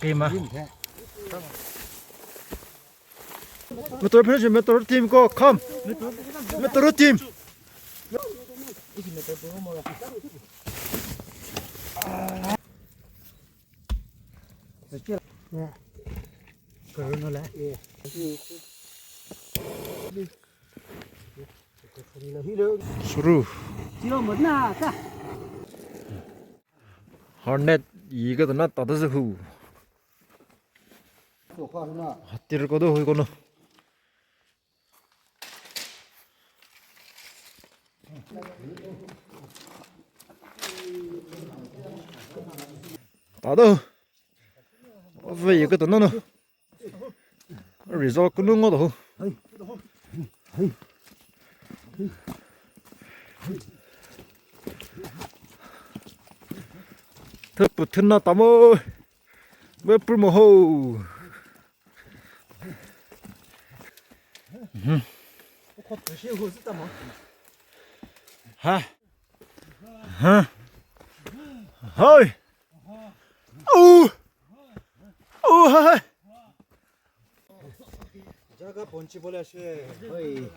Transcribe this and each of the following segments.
team à? Metro finish, metro team go, come. Metro team. Suru. Hornet 이거 나 따다서 후. 핫띠를 거도 이거는. 따다. 왜 이거 또 너는? 리조트 끊는 거도. 더 붙었나 따모. 왜 불모호. 하. 하. 하이. 오. 오 하이. 자가 본치 보려시. 어이.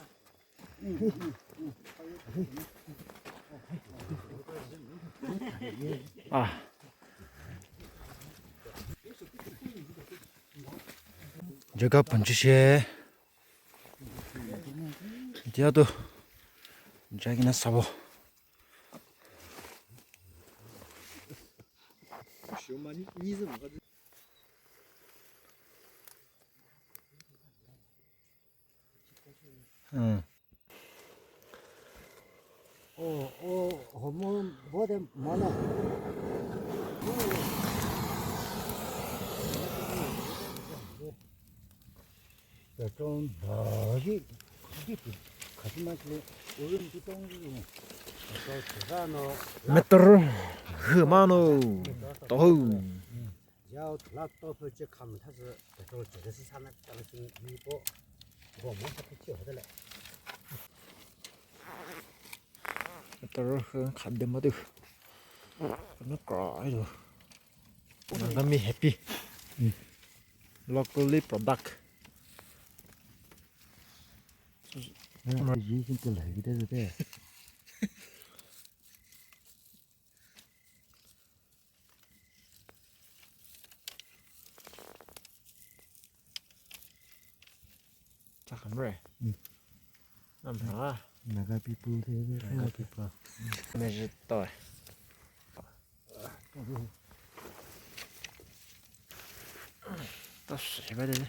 아. 제가 번지시에 디아도 자기나 사보. 응. 뭐든 많아. 좀 더기 가지 마시고 오름 뒤동기고 또 제가노 메트로 흐마노 또. 야 라또 벌써 가면 타서 또 저기서 사는 땅이 이고 뭐 하트 치워달래. 메트로 흐 간데 뭐도. nó cõi rồi. Nó mi happy. Locally product. 이 진짜 레기 돼도 돼. chắc hẳn rồi. Làm hả? 나가 people thế 나가 people. Này rồi. 또 씨발 되네.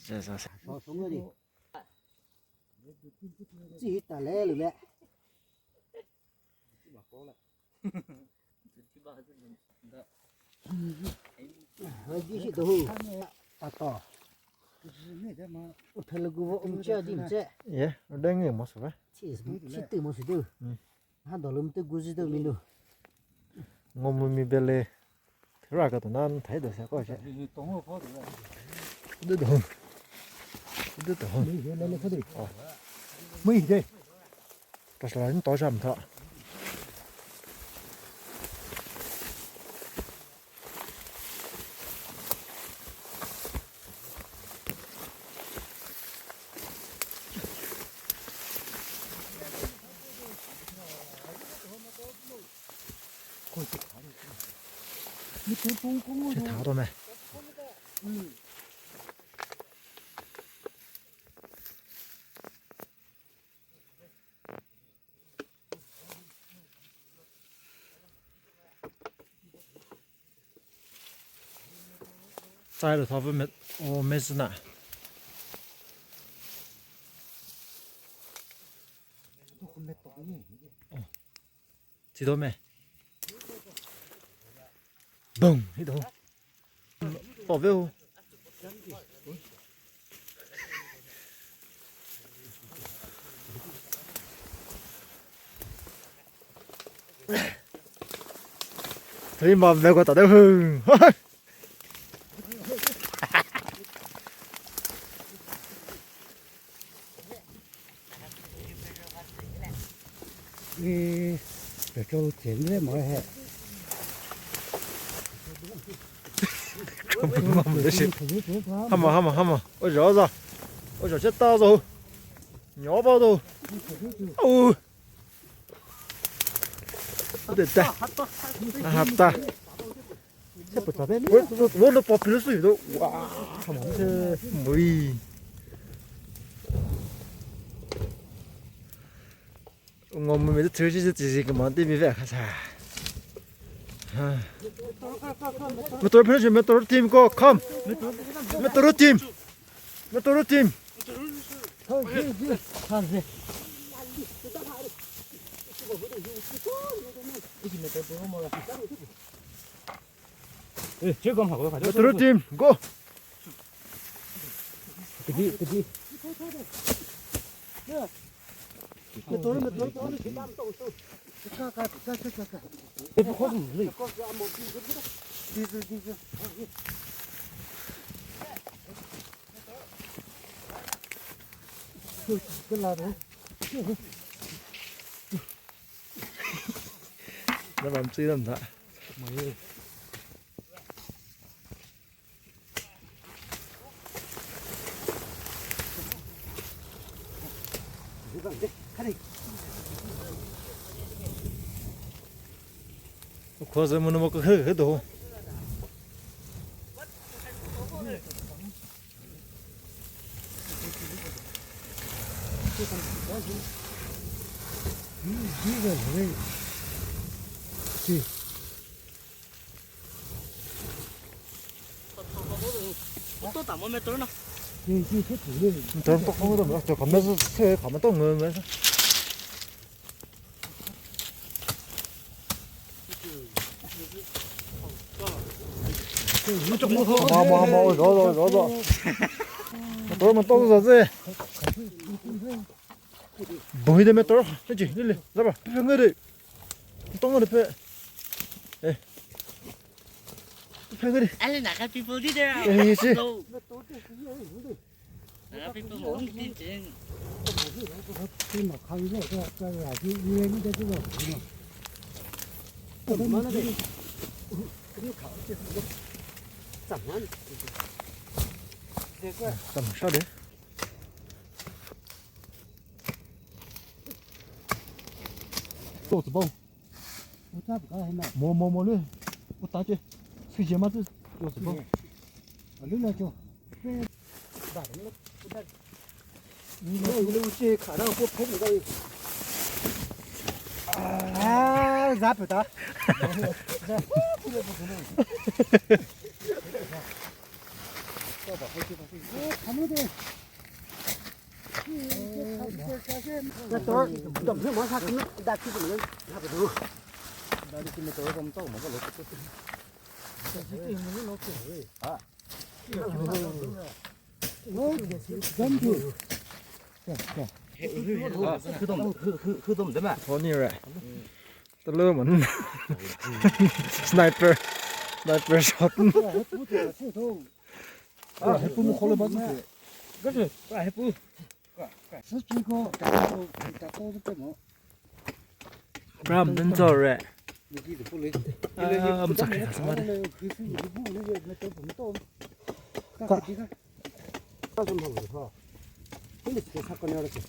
자자. xuống rồi đi. Chỉ tả lẽ rồi mẹ. Hơi gì đó hư. Ta to. Thật là cô ông chơi gì chứ? 예, 랭이 뭐 써봐? chỉ từ một số từ. Han đó lắm từ cô gì đâu mình đâu. ngom미 벨레 들어가도 난 대도 살 거지. 너도 mấy đây ta sẽ làm tỏi rằm thọ. 제 다 도매.摘了头发没？我没事呢。几多没？嘣，一头。宝贝哦。thấy mà mẹ của tao đâu hưng. để cho tiền đấy mọi hệ bình mà mình sẽ hama ôi rõ ra ôi rõ chết ta rồi nhỏ bao đâu ôi 됐다 아깝다 뭐 뽑힐 수 있어 와 뭐이 ngồi mình thứ chỉ cái món tìm về khá mà tôi phải mà tôi team có come mà tôi team 즐거움하고 가자. mà tôi team go 그지. nó làm chi làm thạ khoa mình một cái hết đồ 또 담으면 떨나? 저런 또 하는 거 저 가면서 새 가면 또 먹으면서 뭐 넣어 그러면 또 넣어서 뭐이 되면 또 그렇지 일리 잡아 팽거리 똥을 펴 에 팽거리 Anh là các people đi there. 에 이씨 Các people muốn đi trên. tầm sao đấy 또 뭐? 뭐래? 뭐 따지? 수지 맞지? 또 뭐? 얼른하죠. 이거 우찌 가라고 패는가? 아, 나쁘다. 그놈 되면 아니래 또 르면 스나이퍼 샷 아, 해보면 걸려 봤는데 그렇지. 해부. 스피커 따고 뭐. 브람 던져래 여기도 볼래. 아, 엄청나게 가서 말해 그래서 이 부분을 또 보면 또 까지가 좀 하고 근데 그 사건이 어렵지.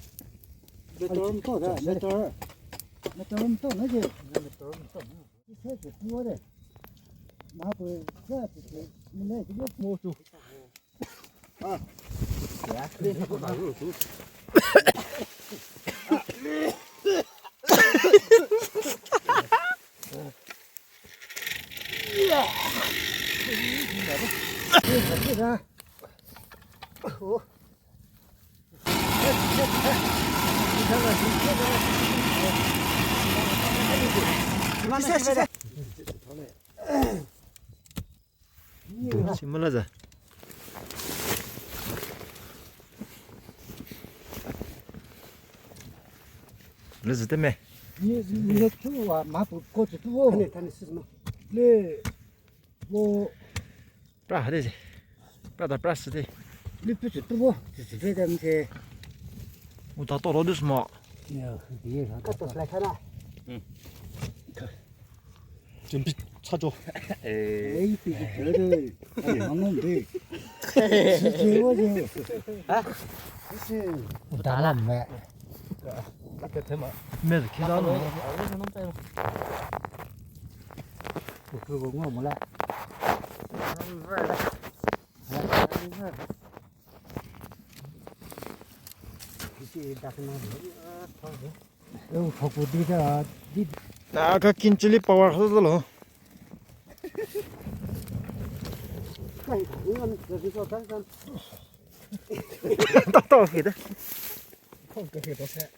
몇점 또 나. 몇점 또 나지. 몇점 또. 이 세계 부어래. 마블 그렇지. 근데 이거 뭐 좀. 아. 야, 그래 하고 나고. 신문하자 그래서 때문에 이거 주와 마블 고추 주고. 네, 다니 쓰지 마. 네. 뭐 브라 하되지 브라다 브라스 돼 리프트 주고. 저게 담세. 다 떨어졌어 뭐 야, 이게 갖다 슬라이카나. 좀 비, 사줘. 에이, 저를 안 먹는데. 지지워지. 아, 무슨 부담 매. 매도 기다려. 그거 뭐 몰라. 이제 다크나. 어, 거기 뒤가 뒤. 나가 긴질리 파워 하더라. 이건 저기서 잠깐. 딱딱하게 돼. 거기서 더 세.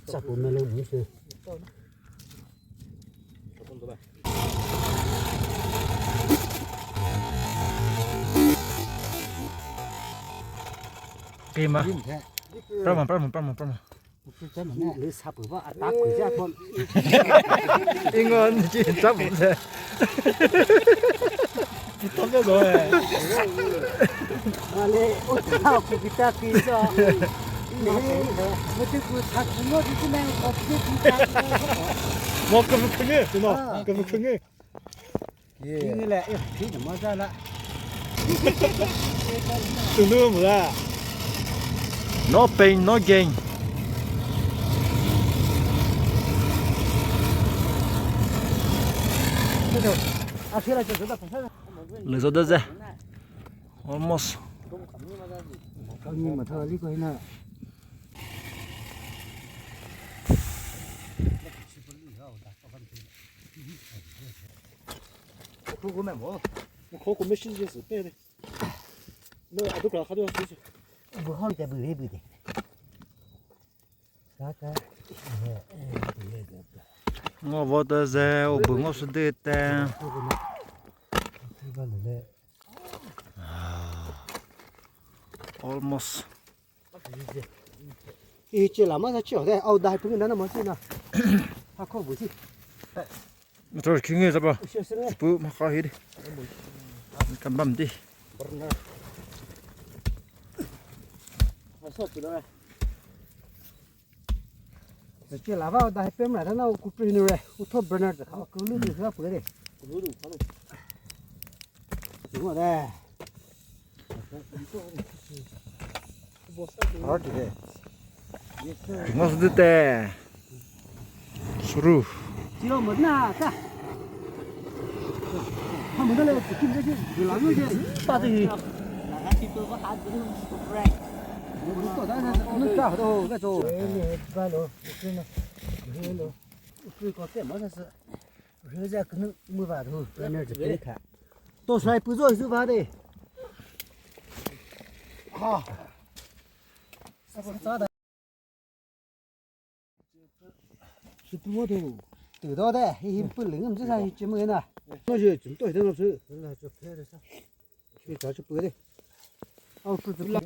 자 보면은 무슨 게임아. 빨만. 내 사부가 딱 그자 돈 이건 진짜 못해. 붙어서 너해. 아래 옷다 비타 피자 뭐지 그 사구모 주면 어떻게 비타 뭐 그럼 크게. 누나. 그럼 크게. 이래 피는 뭐잖아 등등 뭐야? No pain, no gain. 아 싫어 저다 벗어 Lỡ đó ra. Almost. nhưng mà thôi lý coi nè 그거 매 뭐? 그거 몇 시즌에서 빼야 돼. 너 아들 거 가져갈 수 있어. vừa hỏi cái bưởi bưởi đi cái 뭐 보다 제 오븐 없을 때 있다. Almost. 이 찔라마 나 찌어대 아우 나 해프긴 나는 뭐지 나 하코 뭐지 저 킹에 잡아. 실수네 부 막아 해리. 깜밤디. 버나 와서 들어와 찔라마 나 해프면 나나 쿠프리노래 우토 버너드 가 그걸로 들어가 보래 그거도 바로 이거네 어디래 없을 때. 수루. 지로 못나 까 한번 더 내가 지금 되지 라면이 빠지 people có hai đứa không break. 우리 또 나는 짜도 가죠 네 발로 그는 그래로 그거 때 맞았어 그래서 그는 뭐 봐도 그는 저기 또 사이 부조 있어 봐대 아 싸다 스투어도 뜨더대 힘 불링 음지 사이 좀 해나 너지 좀또 해도 없어 그래 저 패려서 이 자주 뿌려 아우 또 들라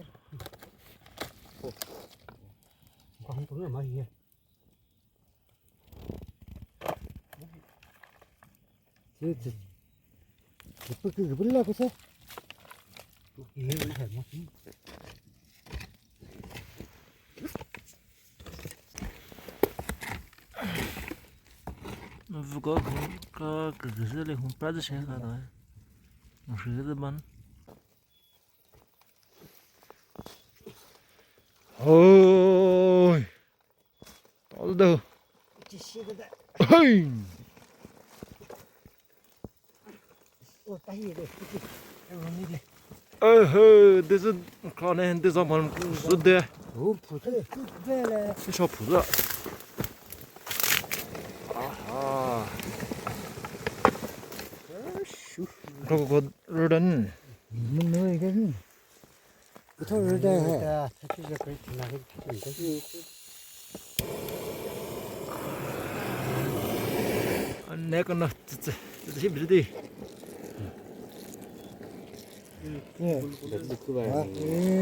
광동에 많이 해 그 불라고 서 이게 뭐 Vừa có cái gì này không phải sẽ ra rồi. Một sự rất bắn. Ôi. Có đâu. Hey. this is con này this is một số đây. Cái shop phụ 아하. 그리고 그런 먹는 이거는 그토를 돼. 택시가 그렇게 나게 되는데. 내가 나 진짜 힘들지. 예.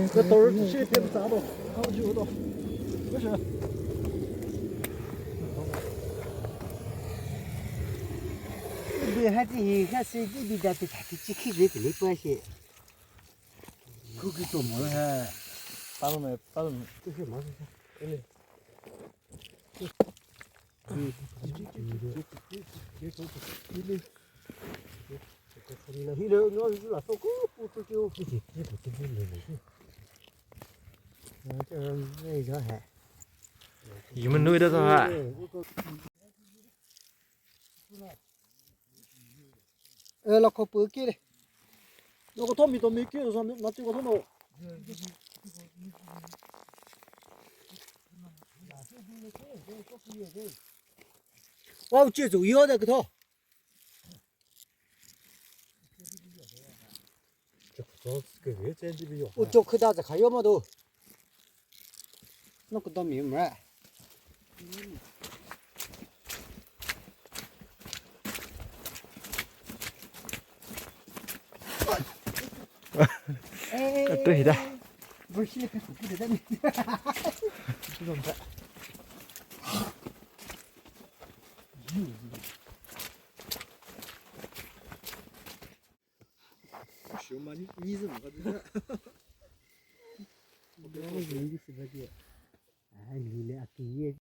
그 돌 실패도 싸도 하고 싶어도. 그렇죠. 有还是还是这边的这他这去这个里关系。거기 또 뭐해? 빠르네.这是毛事？이만 누이다 더 하. là có bữa kia đây. Nó có thơm thì tôi mới kia rồi nó chưa có thơm đâu. Wow, chưa chủ yếu đấy cái thôi. Ôi chỗ khơi đaจะขายมาดู nó có tôm miếng mà. 뜨이다. 벌써 그 속이 되네. 죄송합니다. 많이 이즈 뭐가 너무 재밌어 가지고. 아, 리레 아끼